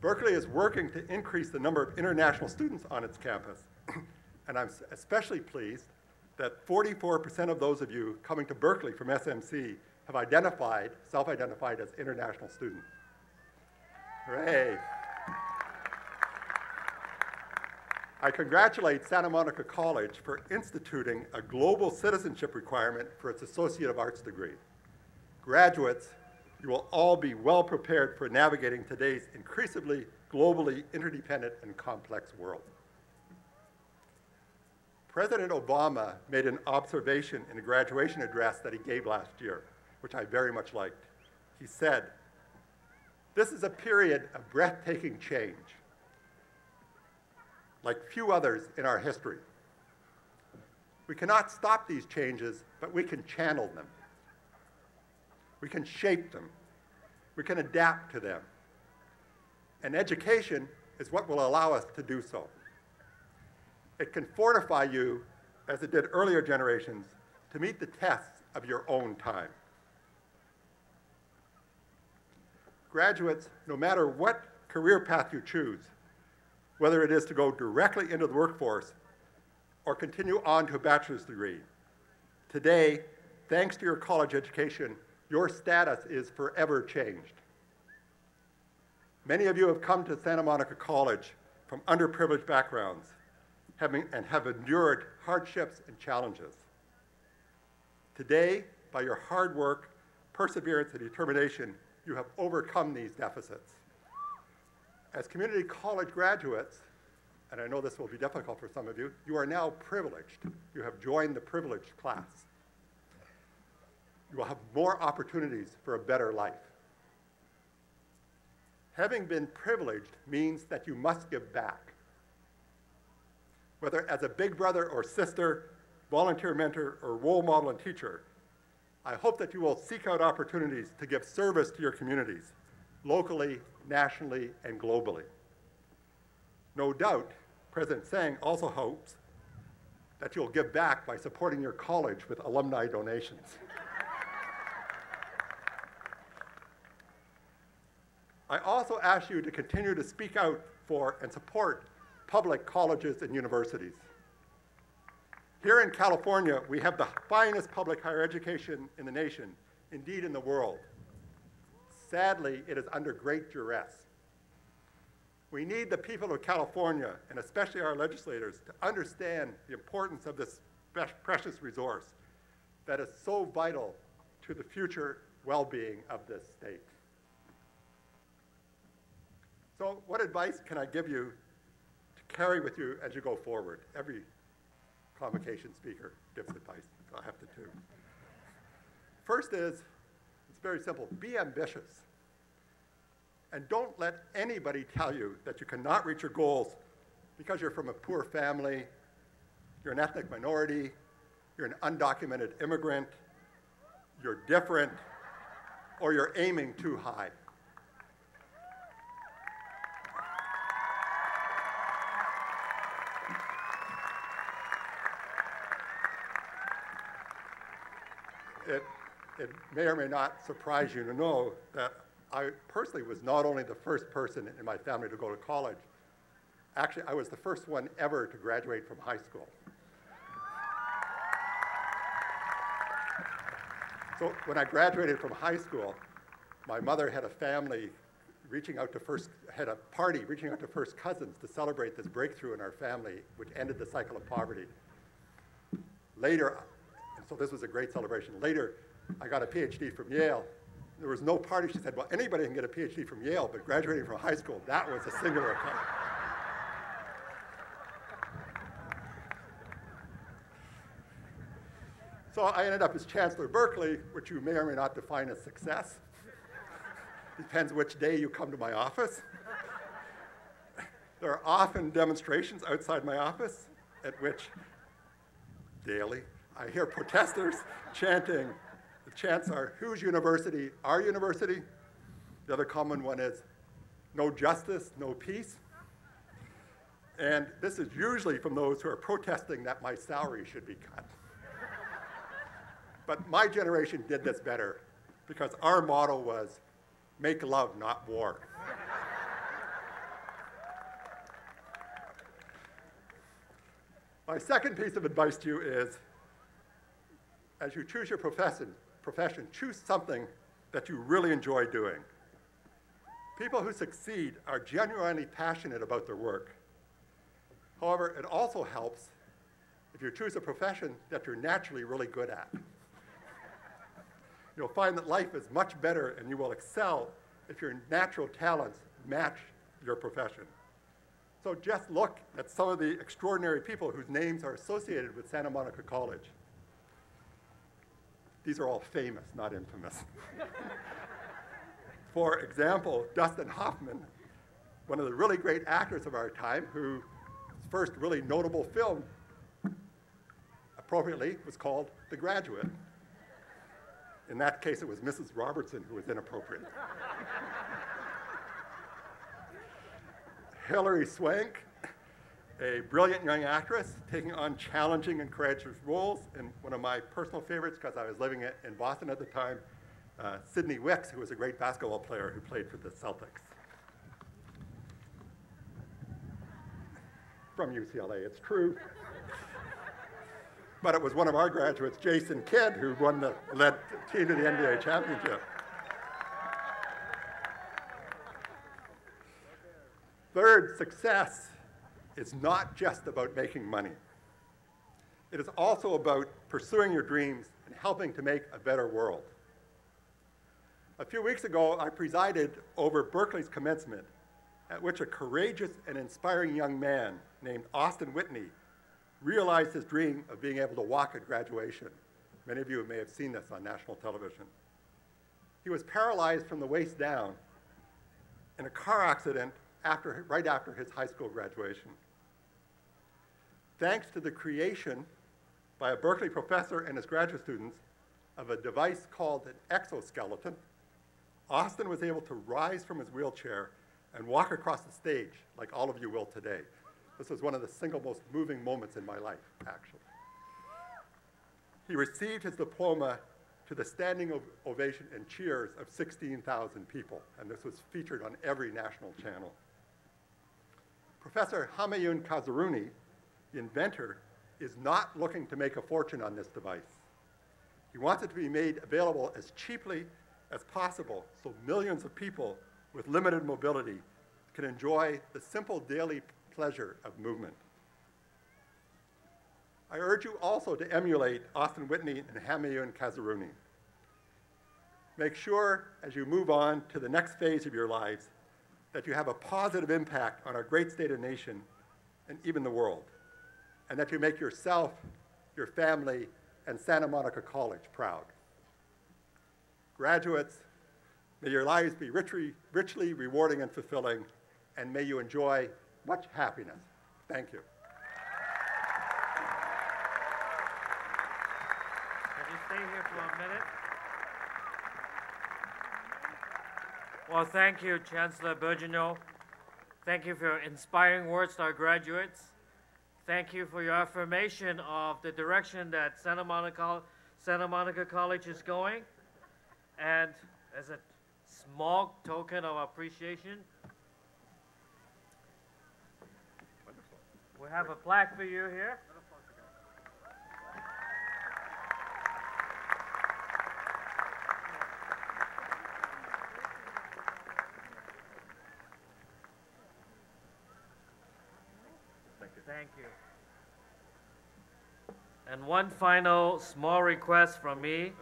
Berkeley is working to increase the number of international students on its campus. And I'm especially pleased that 44% of those of you coming to Berkeley from SMC have self-identified as international students. Hooray. I congratulate Santa Monica College for instituting a global citizenship requirement for its Associate of Arts degree. Graduates, you will all be well prepared for navigating today's increasingly globally interdependent and complex world. President Obama made an observation in a graduation address that he gave last year, which I very much liked. He said, "This is a period of breathtaking change, like few others in our history. We cannot stop these changes, but we can channel them. We can shape them. We can adapt to them. And education is what will allow us to do so. It can fortify you, as it did earlier generations, to meet the tests of your own time." Graduates, no matter what career path you choose, whether it is to go directly into the workforce or continue on to a bachelor's degree, today, thanks to your college education, your status is forever changed. Many of you have come to Santa Monica College from underprivileged backgrounds and have endured hardships and challenges. Today, by your hard work, perseverance, and determination, you have overcome these deficits. As community college graduates, and I know this will be difficult for some of you, you are now privileged. You have joined the privileged class. You will have more opportunities for a better life. Having been privileged means that you must give back. Whether as a big brother or sister, volunteer mentor, or role model and teacher, I hope that you will seek out opportunities to give service to your communities, locally, nationally, and globally. No doubt, President Tsang also hopes that you'll give back by supporting your college with alumni donations. I also ask you to continue to speak out for and support public colleges and universities. Here in California, we have the finest public higher education in the nation, indeed in the world. Sadly, it is under great duress. We need the people of California, and especially our legislators, to understand the importance of this precious resource that is so vital to the future well-being of this state. So what advice can I give you to carry with you as you go forward? Every convocation speaker gives advice, so I have to too. First is, it's very simple, be ambitious. And don't let anybody tell you that you cannot reach your goals because you're from a poor family, you're an ethnic minority, you're an undocumented immigrant, you're different, or you're aiming too high. It may or may not surprise you to know that I personally was not only the first person in my family to go to college, actually I was the first one ever to graduate from high school. So when I graduated from high school, my mother had a family had a party reaching out to first cousins to celebrate this breakthrough in our family, which ended the cycle of poverty. Later, and so this was a great celebration. Later, I got a PhD from Yale. There was no party. She said, well, anybody can get a PhD from Yale, but graduating from high school, that was a singular account. So I ended up as Chancellor of Berkeley, which you may or may not define as success. Depends which day you come to my office. There are often demonstrations outside my office at which, daily, I hear protesters chanting. The chants are, whose university? Our university. The other common one is, no justice, no peace. And this is usually from those who are protesting that my salary should be cut. But my generation did this better because our motto was, make love, not war. My second piece of advice to you is, as you choose your profession, choose something that you really enjoy doing. People who succeed are genuinely passionate about their work. However, it also helps if you choose a profession that you're naturally really good at. You'll find that life is much better and you will excel if your natural talents match your profession. So just look at some of the extraordinary people whose names are associated with Santa Monica College. These are all famous, not infamous. For example, Dustin Hoffman, one of the really great actors of our time, whose first really notable film, appropriately, was called The Graduate. In that case, it was Mrs. Robertson who was inappropriate. Hilary Swank, a brilliant young actress taking on challenging and courageous roles, and one of my personal favorites, because I was living in Boston at the time, Sidney Wicks, who was a great basketball player who played for the Celtics. From UCLA, it's true. But it was one of our graduates, Jason Kidd, who led the team to the NBA championship. Third, success is not just about making money. It is also about pursuing your dreams and helping to make a better world. A few weeks ago, I presided over Berkeley's commencement, at which a courageous and inspiring young man named Austin Whitney realized his dream of being able to walk at graduation. Many of you may have seen this on national television. He was paralyzed from the waist down in a car accident right after his high school graduation. Thanks to the creation by a Berkeley professor and his graduate students of a device called an exoskeleton, Austin was able to rise from his wheelchair and walk across the stage like all of you will today. This was one of the single most moving moments in my life, actually. He received his diploma to the standing ovation and cheers of 16,000 people, and this was featured on every national channel. Professor Humayun Kazaruni, the inventor, is not looking to make a fortune on this device. He wants it to be made available as cheaply as possible so millions of people with limited mobility can enjoy the simple daily pleasure of movement. I urge you also to emulate Austin Whitney and Humayun Kazaruni. Make sure, as you move on to the next phase of your lives, that you have a positive impact on our great state and nation and even the world, and that you make yourself, your family, and Santa Monica College proud. Graduates, may your lives be richly rewarding and fulfilling, and may you enjoy much happiness. Thank you. Can you stay here for a minute? Well, thank you, Chancellor Bergeno. Thank you for your inspiring words to our graduates. Thank you for your affirmation of the direction that Santa Monica College is going. And as a small token of appreciation, we have a plaque for you here. Thank you. And one final small request from me.